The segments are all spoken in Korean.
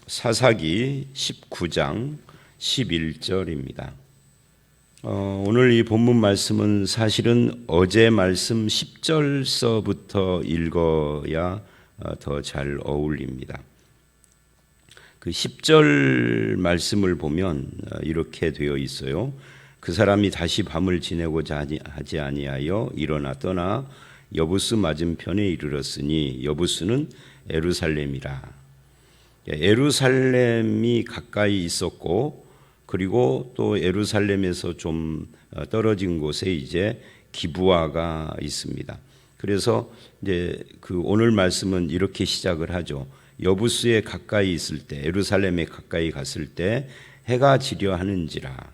사사기 19장 11절입니다. 오늘 이 본문 말씀은 사실은 어제 말씀 10절서부터 읽어야 더 잘 어울립니다. 그 10절 말씀을 보면 이렇게 되어 있어요. 그 사람이 다시 밤을 지내고자 하지 아니하여 일어나 떠나 여부스 맞은편에 이르렀으니 여부스는 예루살렘이라. 예루살렘이 가까이 있었고, 그리고 또 예루살렘에서 좀 떨어진 곳에 이제 기브아가 있습니다. 그래서 이제 그 오늘 말씀은 이렇게 시작을 하죠. 여부스에 가까이 있을 때, 예루살렘에 가까이 갔을 때 해가 지려 하는지라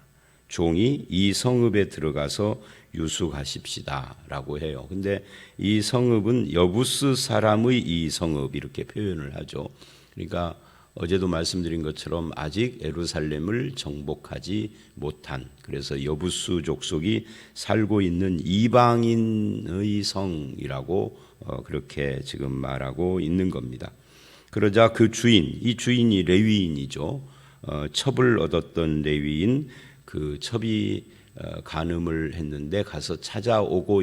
종이 이 성읍에 들어가서 유숙하십시다라고 해요. 근데 이 성읍은 여부스 사람의 이 성읍 이렇게 표현을 하죠. 그러니까 어제도 말씀드린 것처럼 아직 예루살렘을 정복하지 못한, 그래서 여부스 족속이 살고 있는 이방인의 성이라고 그렇게 지금 말하고 있는 겁니다. 그러자 그 주인, 이 주인이 레위인이죠. 첩을 얻었던 레위인, 그 첩이 간음을 했는데 가서 돌아오고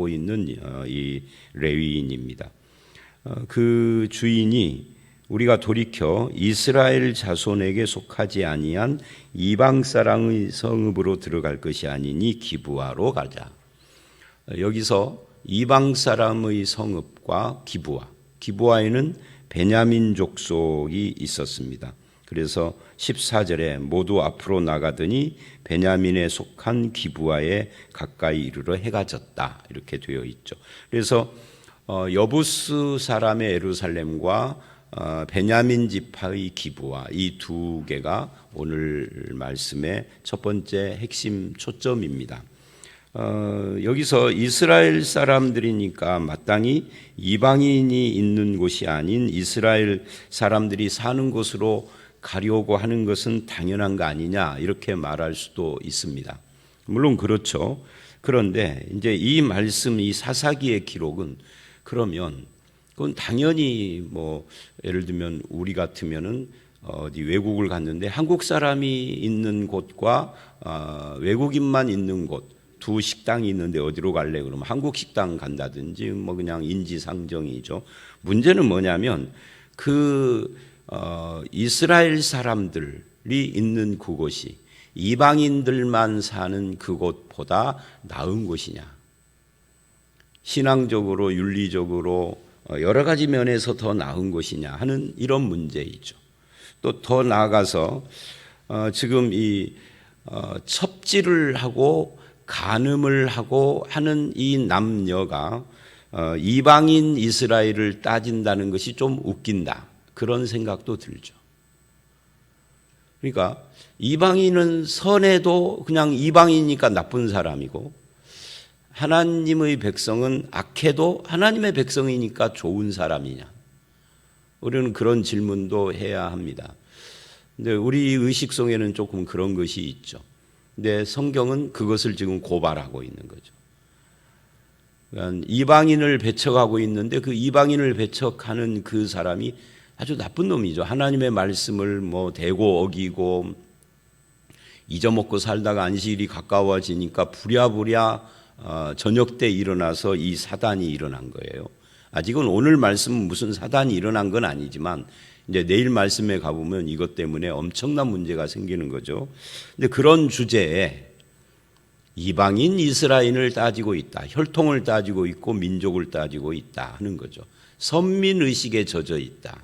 있는 이 레위인입니다. 그 주인이 우리가 돌이켜 이스라엘 자손에게 속하지 아니한 이방 사람의 성읍으로 들어갈 것이 아니니 기브아로 가자. 여기서 이방 사람의 성읍과 기브아에는 베냐민 족속이 있었습니다. 그래서 14절에 모두 앞으로 나가더니 베냐민에 속한 기브아에 가까이 이르러 해가 졌다 이렇게 되어 있죠. 그래서 여부스 사람의 예루살렘과 베냐민 지파의 기브아, 이 두 개가 오늘 말씀의 첫 번째 핵심 초점입니다. 여기서 이스라엘 사람들이니까 마땅히 이방인이 있는 곳이 아닌 이스라엘 사람들이 사는 곳으로 가려고 하는 것은 당연한 거 아니냐 이렇게 말할 수도 있습니다. 물론 그렇죠. 그런데 이제 이 말씀, 이 사사기의 기록은 그러면 그건 당연히 예를 들면 우리 같으면은 어디 외국을 갔는데 한국 사람이 있는 곳과 외국인만 있는 곳 두 식당이 있는데 어디로 갈래? 그러면 한국 식당 간다든지 그냥 인지상정이죠. 문제는 뭐냐면 이스라엘 사람들이 있는 그곳이 이방인들만 사는 그곳보다 나은 곳이냐? 신앙적으로, 윤리적으로 여러 가지 면에서 더 나은 것이냐 하는 이런 문제이죠. 또 더 나아가서 지금 이 첩질을 하고 간음을 하고 하는 이 남녀가 이방인 이스라엘을 따진다는 것이 좀 웃긴다, 그런 생각도 들죠. 그러니까 이방인은 선해도 그냥 이방이니까 나쁜 사람이고, 하나님의 백성은 악해도 하나님의 백성이니까 좋은 사람이냐? 우리는 그런 질문도 해야 합니다. 근데 우리 의식 속에는 조금 그런 것이 있죠. 근데 성경은 그것을 지금 고발하고 있는 거죠. 그러니까 이방인을 배척하고 있는데 그 이방인을 배척하는 그 사람이 아주 나쁜 놈이죠. 하나님의 말씀을 대고 어기고 잊어먹고 살다가 안식일이 가까워지니까 부랴부랴 저녁 때 일어나서 이 사단이 일어난 거예요. 아직은 오늘 말씀은 무슨 사단이 일어난 건 아니지만 이제 내일 말씀에 가보면 이것 때문에 엄청난 문제가 생기는 거죠. 근데 그런 주제에 이방인 이스라엘을 따지고 있다, 혈통을 따지고 있고 민족을 따지고 있다 하는 거죠. 선민의식에 젖어 있다.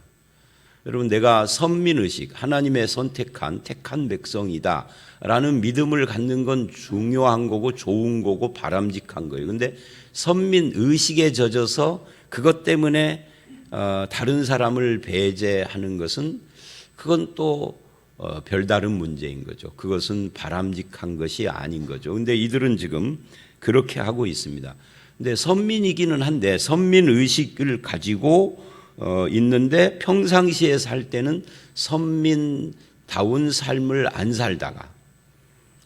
여러분, 내가 선민의식, 하나님의 택한 백성이다 라는 믿음을 갖는 건 중요한 거고 좋은 거고 바람직한 거예요. 그런데 선민의식에 젖어서 그것 때문에 다른 사람을 배제하는 것은 그건 또 별다른 문제인 거죠. 그것은 바람직한 것이 아닌 거죠. 그런데 이들은 지금 그렇게 하고 있습니다. 근데 선민이기는 한데 선민의식을 가지고 있는데 평상시에 살 때는 선민다운 삶을 안 살다가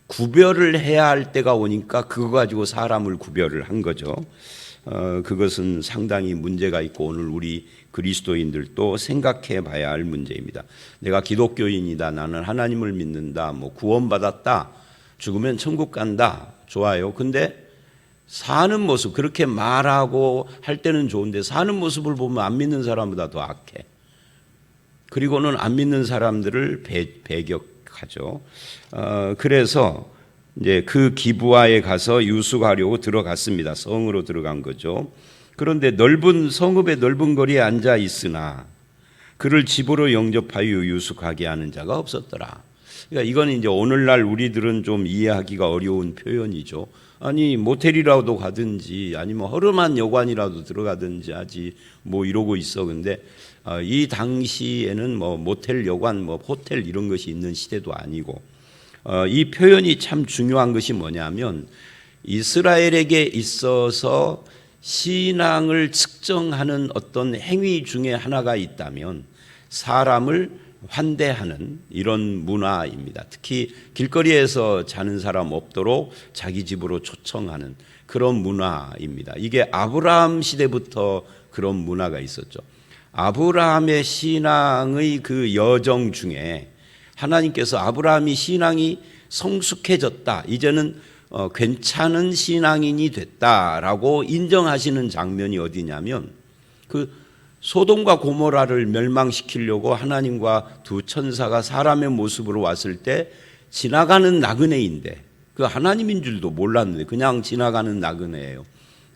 구별을 해야 할 때가 오니까 그거 가지고 사람을 구별을 한 거죠. 그것은 상당히 문제가 있고 오늘 우리 그리스도인들도 생각해 봐야 할 문제입니다. 내가 기독교인이다, 나는 하나님을 믿는다, 뭐 구원받았다, 죽으면 천국 간다, 좋아요. 근데 사는 모습, 그렇게 말하고 할 때는 좋은데 사는 모습을 보면 안 믿는 사람보다 더 악해. 그리고는 안 믿는 사람들을 배격하죠. 그래서 이제 그 기브아에 가서 유숙하려고 들어갔습니다. 성으로 들어간 거죠. 그런데 넓은 성읍의 넓은 거리에 앉아 있으나 그를 집으로 영접하여 유숙하게 하는 자가 없었더라. 그러니까 이건 이제 오늘날 우리들은 좀 이해하기가 어려운 표현이죠. 아니 모텔이라도 가든지 아니면 허름한 여관이라도 들어가든지 하지 뭐 이러고 있어. 근데 이 당시에는 뭐 모텔, 여관, 뭐 호텔 이런 것이 있는 시대도 아니고 이 표현이 참 중요한 것이 뭐냐면 이스라엘에게 있어서 신앙을 측정하는 어떤 행위 중에 하나가 있다면 사람을 환대하는 이런 문화입니다. 특히 길거리에서 자는 사람 없도록 자기 집으로 초청하는 그런 문화입니다. 이게 아브라함 시대부터 그런 문화가 있었죠. 아브라함의 신앙의 그 여정 중에 하나님께서 아브라함이 신앙이 성숙해졌다, 이제는 괜찮은 신앙인이 됐다라고 인정하시는 장면이 어디냐면 그 소돔과 고모라를 멸망시키려고 하나님과 두 천사가 사람의 모습으로 왔을 때 지나가는 나그네인데 그 하나님인 줄도 몰랐는데 그냥 지나가는 나그네예요.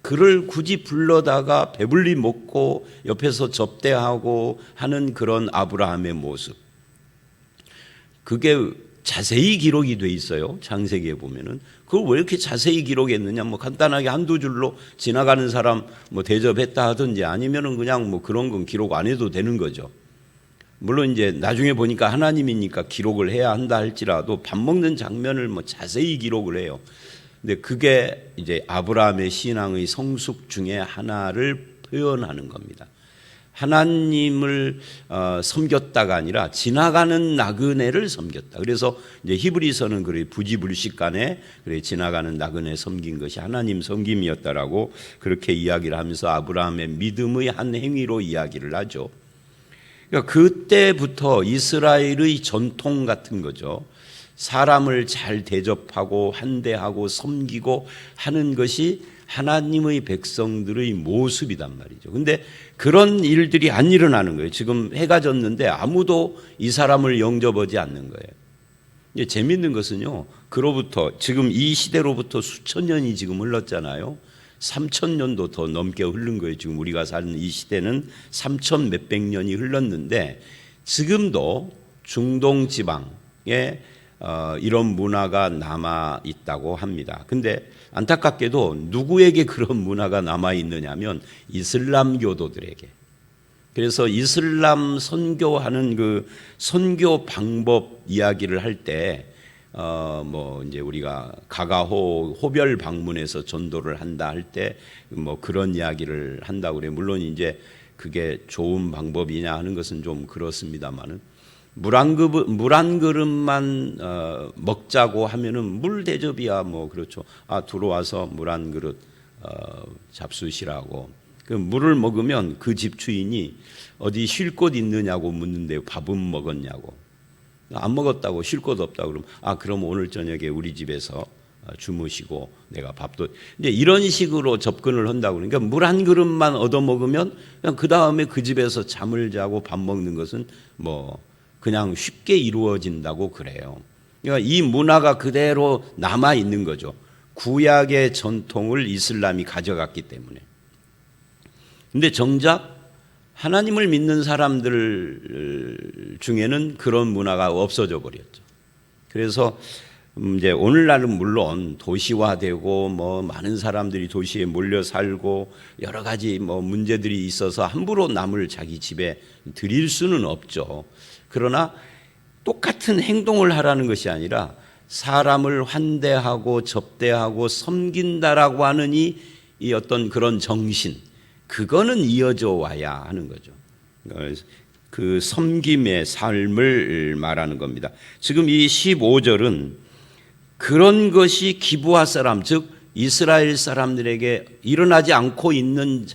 그를 굳이 불러다가 배불리 먹고 옆에서 접대하고 하는 그런 아브라함의 모습, 그게 자세히 기록이 돼 있어요. 창세기에 보면은. 그걸 왜 이렇게 자세히 기록했느냐? 뭐 간단하게 한두 줄로 지나가는 사람 뭐 대접했다 하든지 아니면은 그냥 뭐 그런 건 기록 안 해도 되는 거죠. 물론 이제 나중에 보니까 하나님이니까 기록을 해야 한다 할지라도 밥 먹는 장면을 뭐 자세히 기록을 해요. 근데 그게 이제 아브라함의 신앙의 성숙 중에 하나를 표현하는 겁니다. 하나님을 섬겼다가 아니라 지나가는 나그네를 섬겼다. 그래서 이제 히브리서는 그래 부지불식간에 그래 지나가는 나그네 섬긴 것이 하나님 섬김이었다라고 그렇게 이야기를 하면서 아브라함의 믿음의 한 행위로 이야기를 하죠. 그러니까 그때부터 이스라엘의 전통 같은 거죠. 사람을 잘 대접하고 환대하고 섬기고 하는 것이 하나님의 백성들의 모습이단 말이죠. 근데 그런 일들이 안 일어나는 거예요. 지금 해가 졌는데 아무도 이 사람을 영접하지 않는 거예요. 이제 재밌는 것은요, 그로부터 지금 이 시대로부터 수천 년이 지금 흘렀잖아요. 3,000년도 더 넘게 흐른 거예요. 지금 우리가 사는 이 시대는 3,000 몇백 년이 흘렀는데 지금도 중동 지방에 이런 문화가 남아 있다고 합니다. 근데 안타깝게도 누구에게 그런 문화가 남아 있느냐면 이슬람 교도들에게. 그래서 이슬람 선교하는 그 선교 방법 이야기를 할 때 뭐 이제 우리가 가가호 호별 방문해서 전도를 한다 할 때 뭐 그런 이야기를 한다고 그래요. 물론 이제 그게 좋은 방법이냐 하는 것은 좀 그렇습니다만은 물 한 그릇만 먹자고 하면은 물 대접이야 뭐 그렇죠. 들어와서 물 한 그릇 잡수시라고. 그 물을 먹으면 그 집 주인이 어디 쉴 곳 있느냐고 묻는데 밥은 먹었냐고. 안 먹었다고, 쉴 곳 없다고 그러면 그럼 오늘 저녁에 우리 집에서 주무시고 내가 밥도 이제 이런 식으로 접근을 한다고. 그러니까 물 한 그릇만 얻어 먹으면 그냥 그 다음에 그 집에서 잠을 자고 밥 먹는 것은 뭐 그냥 쉽게 이루어진다고 그래요. 그러니까 이 문화가 그대로 남아 있는 거죠. 구약의 전통을 이슬람이 가져갔기 때문에. 근데 정작 하나님을 믿는 사람들 중에는 그런 문화가 없어져 버렸죠. 그래서 이제 오늘날은 물론 도시화되고 뭐 많은 사람들이 도시에 몰려 살고 여러 가지 뭐 문제들이 있어서 함부로 남을 자기 집에 들일 수는 없죠. 그러나 똑같은 행동을 하라는 것이 아니라 사람을 환대하고 접대하고 섬긴다라고 하는 이 어떤 그런 정신, 그거는 이어져 와야 하는 거죠. 그 섬김의 삶을 말하는 겁니다. 지금 이 15절은 그런 것이 기브아 사람, 즉 이스라엘 사람들에게 일어나지 않고 있는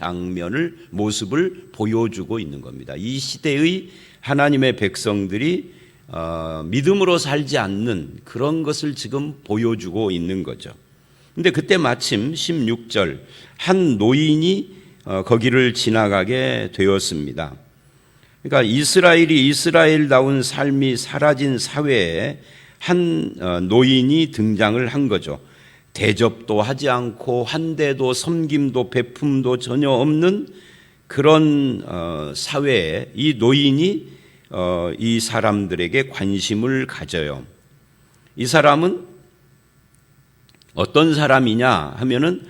모습을 보여주고 있는 겁니다. 이 시대의 하나님의 백성들이 믿음으로 살지 않는 그런 것을 지금 보여주고 있는 거죠. 근데 그때 마침 16절 한 노인이 거기를 지나가게 되었습니다. 그러니까 이스라엘이 이스라엘다운 삶이 사라진 사회에 한 노인이 등장을 한 거죠. 대접도 하지 않고 환대도 섬김도 베품도 전혀 없는 그런 사회에 이 노인이 이 사람들에게 관심을 가져요. 이 사람은 어떤 사람이냐 하면은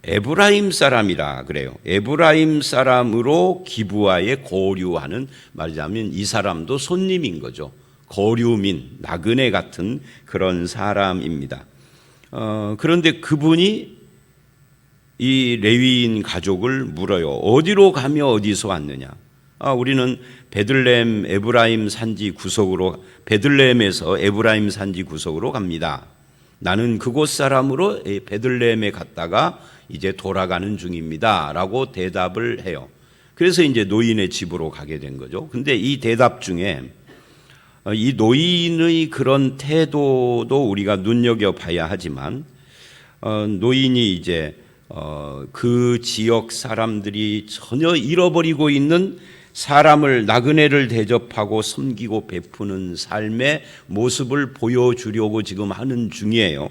에브라임 사람이라 그래요. 에브라임 사람으로 기브아에 거류하는, 말하자면 이 사람도 손님인 거죠. 거류민, 나그네 같은 그런 사람입니다. 그런데 그분이 이 레위인 가족을 물어요. 어디로 가며 어디서 왔느냐? 우리는 베들레헴 에브라임 산지 구석으로, 베들레헴에서 에브라임 산지 구석으로 갑니다. 나는 그곳 사람으로 베들레헴에 갔다가 이제 돌아가는 중입니다. 라고 대답을 해요. 그래서 이제 노인의 집으로 가게 된 거죠. 근데 이 대답 중에 이 노인의 그런 태도도 우리가 눈여겨봐야 하지만, 노인이 이제 그 지역 사람들이 전혀 잃어버리고 있는 사람을, 나그네를 대접하고 섬기고 베푸는 삶의 모습을 보여주려고 지금 하는 중이에요.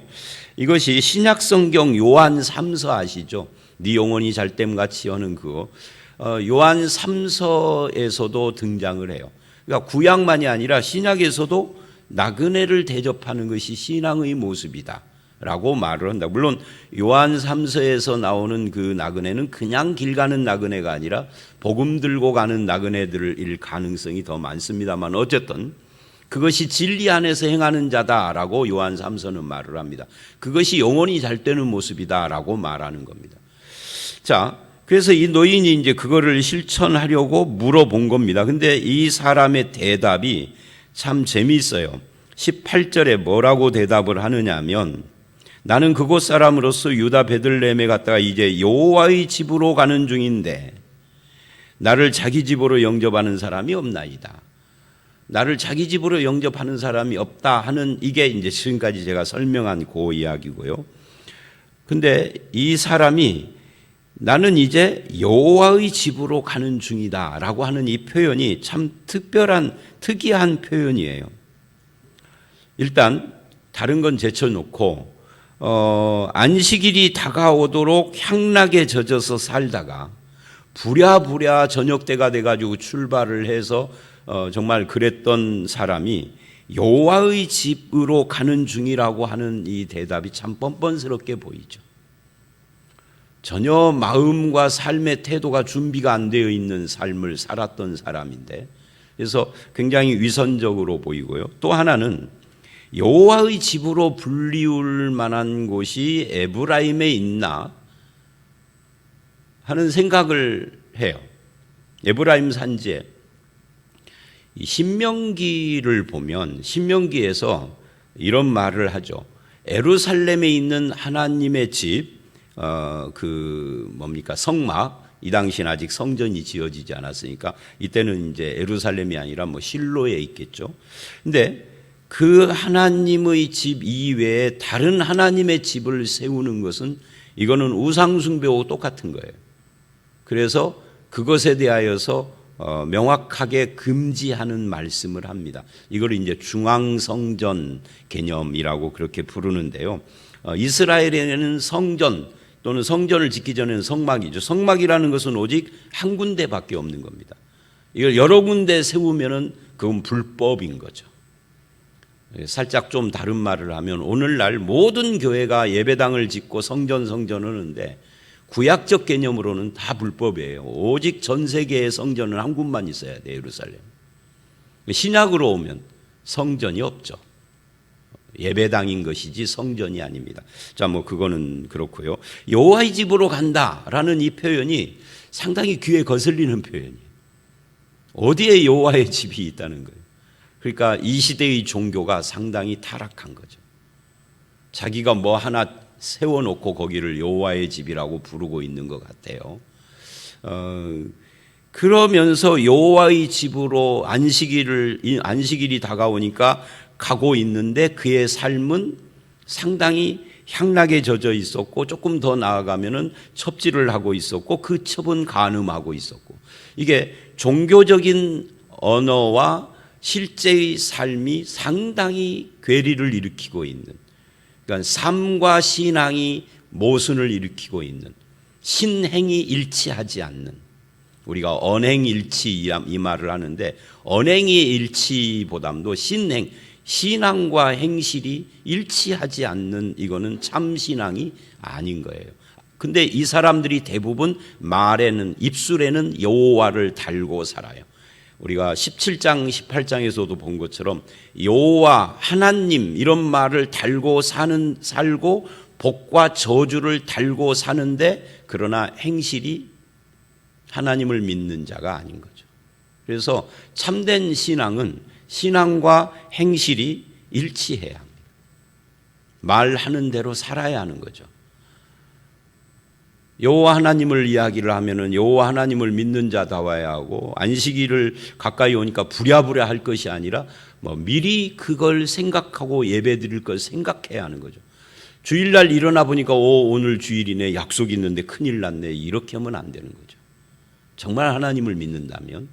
이것이 신약 성경 요한 3서 아시죠? 네 영혼이 잘됨같이 하는 그거, 요한 3서에서도 등장을 해요. 그러니까 구약만이 아니라 신약에서도 나그네를 대접하는 것이 신앙의 모습이다 라고 말을 한다. 물론 요한 3서에서 나오는 그 나그네는 그냥 길 가는 나그네가 아니라 복음 들고 가는 나그네들일 가능성이 더 많습니다만, 어쨌든 그것이 진리 안에서 행하는 자다라고 요한 3서는 말을 합니다. 그것이 영혼이 잘 되는 모습이다라고 말하는 겁니다. 자, 그래서 이 노인이 이제 그거를 실천하려고 물어본 겁니다. 근데 이 사람의 대답이 참 재미있어요. 18절에 뭐라고 대답을 하느냐면, 나는 그곳 사람으로서 유다 베들레헴에 갔다가 이제 여호와의 집으로 가는 중인데 나를 자기 집으로 영접하는 사람이 없나이다. 나를 자기 집으로 영접하는 사람이 없다 하는, 이게 이제 지금까지 제가 설명한 그 이야기고요. 근데 이 사람이 나는 이제 여호와의 집으로 가는 중이다라고 하는 이 표현이 참 특이한 표현이에요. 일단 다른 건 제쳐놓고 안식일이 다가오도록 향락에 젖어서 살다가 부랴부랴 저녁 때가 돼가지고 출발을 해서 정말 그랬던 사람이 여호와의 집으로 가는 중이라고 하는 이 대답이 참 뻔뻔스럽게 보이죠. 전혀 마음과 삶의 태도가 준비가 안 되어 있는 삶을 살았던 사람인데, 그래서 굉장히 위선적으로 보이고요. 또 하나는 여호와의 집으로 불리울 만한 곳이 에브라임에 있나 하는 생각을 해요. 에브라임 산지에 이 신명기를 보면 신명기에서 이런 말을 하죠. 예루살렘에 있는 하나님의 집, 성막, 이 당시는 아직 성전이 지어지지 않았으니까 이때는 이제 예루살렘이 아니라 실로에 있겠죠. 근데 그 하나님의 집 이외에 다른 하나님의 집을 세우는 것은, 이거는 우상숭배하고 똑같은 거예요. 그래서 그것에 대하여서 명확하게 금지하는 말씀을 합니다. 이걸 이제 중앙성전 개념이라고 그렇게 부르는데요. 이스라엘에는 성전 또는 성전을 짓기 전에는 성막이죠. 성막이라는 것은 오직 한 군데밖에 없는 겁니다. 이걸 여러 군데 세우면은 그건 불법인 거죠. 살짝 좀 다른 말을 하면, 오늘날 모든 교회가 예배당을 짓고 성전을 하는데 구약적 개념으로는 다 불법이에요. 오직 전 세계의 성전은 한 군만 있어야 돼요, 예루살렘. 신약으로 오면 성전이 없죠. 예배당인 것이지 성전이 아닙니다. 자, 그거는 그렇고요. 여호와의 집으로 간다라는 이 표현이 상당히 귀에 거슬리는 표현이에요. 어디에 여호와의 집이 있다는 거예요. 그러니까 이 시대의 종교가 상당히 타락한 거죠. 자기가 하나 세워놓고 거기를 여호와의 집이라고 부르고 있는 것 같아요. 그러면서 여호와의 집으로 안식일이 다가오니까 가고 있는데 그의 삶은 상당히 향락에 젖어 있었고 조금 더 나아가면은 첩질을 하고 있었고 그 첩은 간음하고 있었고 이게 종교적인 언어와 실제의 삶이 상당히 괴리를 일으키고 있는 그러니까 삶과 신앙이 모순을 일으키고 있는 신행이 일치하지 않는 우리가 언행일치 이 말을 하는데 언행의 일치보다도 신앙과 행실이 일치하지 않는 이거는 참 신앙이 아닌 거예요. 근데 이 사람들이 대부분 말에는 입술에는 여호와를 달고 살아요. 우리가 17장 18장에서도 본 것처럼 여호와 하나님 이런 말을 달고 살고 복과 저주를 달고 사는데 그러나 행실이 하나님을 믿는 자가 아닌 거죠. 그래서 참된 신앙은 신앙과 행실이 일치해야 합니다. 말하는 대로 살아야 하는 거죠. 여호와 하나님을 이야기를 하면은 여호와 하나님을 믿는 자다워야 하고 안식일을 가까이 오니까 부랴부랴 할 것이 아니라 미리 그걸 생각하고 예배드릴 걸 생각해야 하는 거죠. 주일날 일어나 보니까 오늘 주일이네 약속 있는데 큰일 났네 이렇게 하면 안 되는 거죠. 정말 하나님을 믿는다면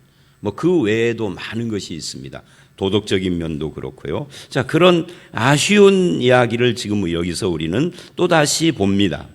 그 외에도 많은 것이 있습니다. 도덕적인 면도 그렇고요. 자, 그런 아쉬운 이야기를 지금 여기서 우리는 또다시 봅니다.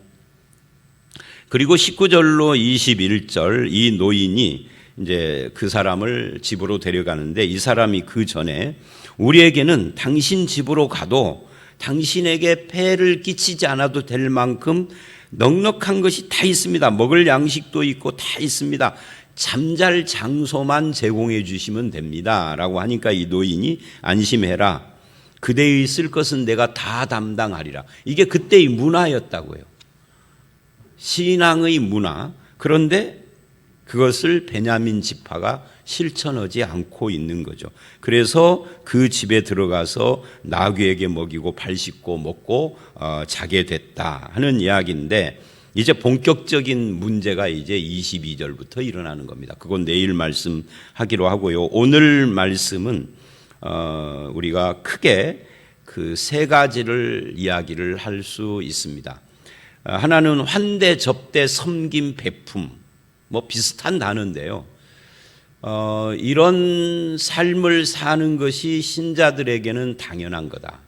그리고 19절로 21절 이 노인이 이제 그 사람을 집으로 데려가는데 이 사람이 그 전에 우리에게는 당신 집으로 가도 당신에게 폐를 끼치지 않아도 될 만큼 넉넉한 것이 다 있습니다. 먹을 양식도 있고 다 있습니다. 잠잘 장소만 제공해 주시면 됩니다. 라고 하니까 이 노인이 안심해라. 그대의 쓸 것은 내가 다 담당하리라. 이게 그때의 문화였다고요. 신앙의 문화. 그런데 그것을 베냐민 지파가 실천하지 않고 있는 거죠. 그래서 그 집에 들어가서 나귀에게 먹이고 발 씻고 먹고 자게 됐다 하는 이야기인데 이제 본격적인 문제가 이제 22절부터 일어나는 겁니다. 그건 내일 말씀하기로 하고요. 오늘 말씀은 우리가 크게 그 세 가지를 이야기를 할 수 있습니다. 하나는 환대, 접대, 섬김, 베품 비슷한 단어인데요. 이런 삶을 사는 것이 신자들에게는 당연한 거다.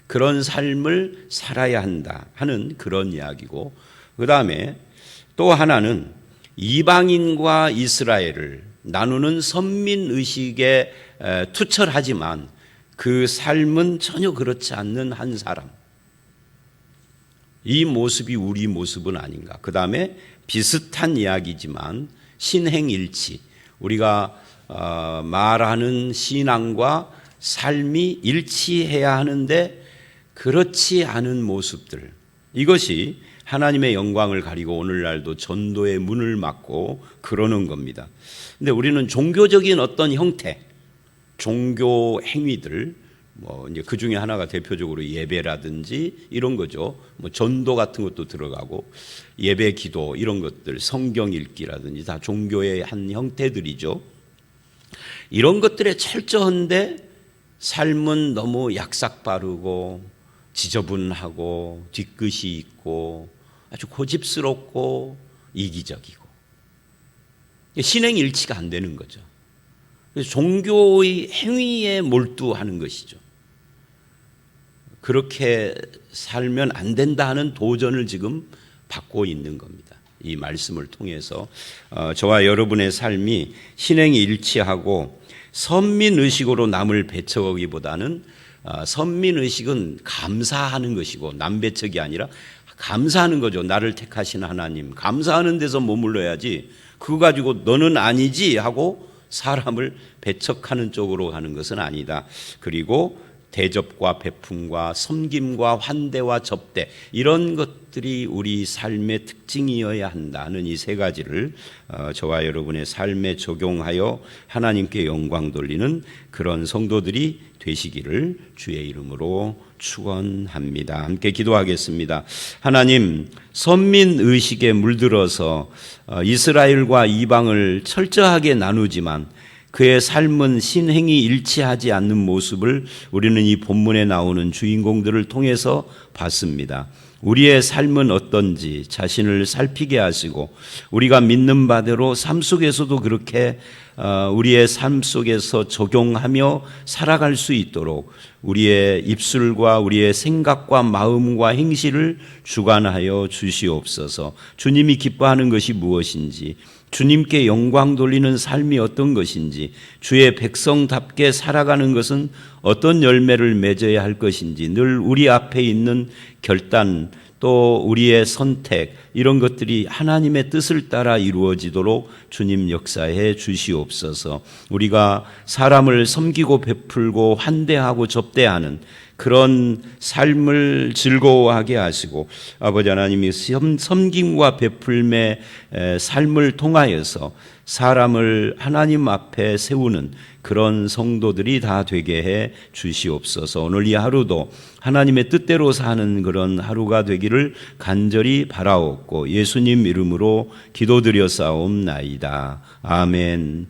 그런 삶을 살아야 한다 하는 그런 이야기고 그 다음에 또 하나는 이방인과 이스라엘을 나누는 선민의식에 투철하지만 그 삶은 전혀 그렇지 않는 한 사람. 이 모습이 우리 모습은 아닌가. 그 다음에 비슷한 이야기지만 신행일치. 우리가 말하는 신앙과 삶이 일치해야 하는데 그렇지 않은 모습들. 이것이 하나님의 영광을 가리고 오늘날도 전도의 문을 막고 그러는 겁니다. 근데 우리는 종교적인 어떤 형태, 종교 행위들, 이제 그 중에 하나가 대표적으로 예배라든지 이런 거죠. 전도 같은 것도 들어가고 예배, 기도 이런 것들, 성경 읽기라든지 다 종교의 한 형태들이죠. 이런 것들에 철저한데 삶은 너무 약삭빠르고 지저분하고 뒤끝이 있고 아주 고집스럽고 이기적이고 신행일치가 안 되는 거죠. 그래서 종교의 행위에 몰두하는 것이죠. 그렇게 살면 안 된다 하는 도전을 지금 받고 있는 겁니다. 이 말씀을 통해서 저와 여러분의 삶이 신행이 일치하고 선민의식으로 남을 배척하기보다는 선민의식은 감사하는 것이고 남배척이 아니라 감사하는 거죠. 나를 택하신 하나님. 감사하는 데서 머물러야지 그거 가지고 너는 아니지 하고 사람을 배척하는 쪽으로 가는 것은 아니다. 그리고 대접과 베품과 섬김과 환대와 접대, 이런 것들이 우리 삶의 특징이어야 한다는 이 세 가지를 저와 여러분의 삶에 적용하여 하나님께 영광 돌리는 그런 성도들이 되시기를 주의 이름으로 축원합니다. 함께 기도하겠습니다. 하나님, 선민 의식에 물들어서 이스라엘과 이방을 철저하게 나누지만 그의 삶은 신행이 일치하지 않는 모습을 우리는 이 본문에 나오는 주인공들을 통해서 봤습니다. 우리의 삶은 어떤지 자신을 살피게 하시고 우리가 믿는 바대로 삶 속에서도 그렇게 우리의 삶 속에서 적용하며 살아갈 수 있도록 우리의 입술과 우리의 생각과 마음과 행실을 주관하여 주시옵소서. 주님이 기뻐하는 것이 무엇인지, 주님께 영광 돌리는 삶이 어떤 것인지, 주의 백성답게 살아가는 것은 어떤 열매를 맺어야 할 것인지 늘 우리 앞에 있는 결단, 또 우리의 선택, 이런 것들이 하나님의 뜻을 따라 이루어지도록 주님 역사해 주시옵소서. 우리가 사람을 섬기고 베풀고 환대하고 접대하는 그런 삶을 즐거워하게 하시고, 아버지 하나님이 섬김과 베풀매 삶을 통하여서 사람을 하나님 앞에 세우는 그런 성도들이 다 되게 해 주시옵소서. 오늘 이 하루도 하나님의 뜻대로 사는 그런 하루가 되기를 간절히 바라옵고 예수님 이름으로 기도드려 싸움나이다. 아멘.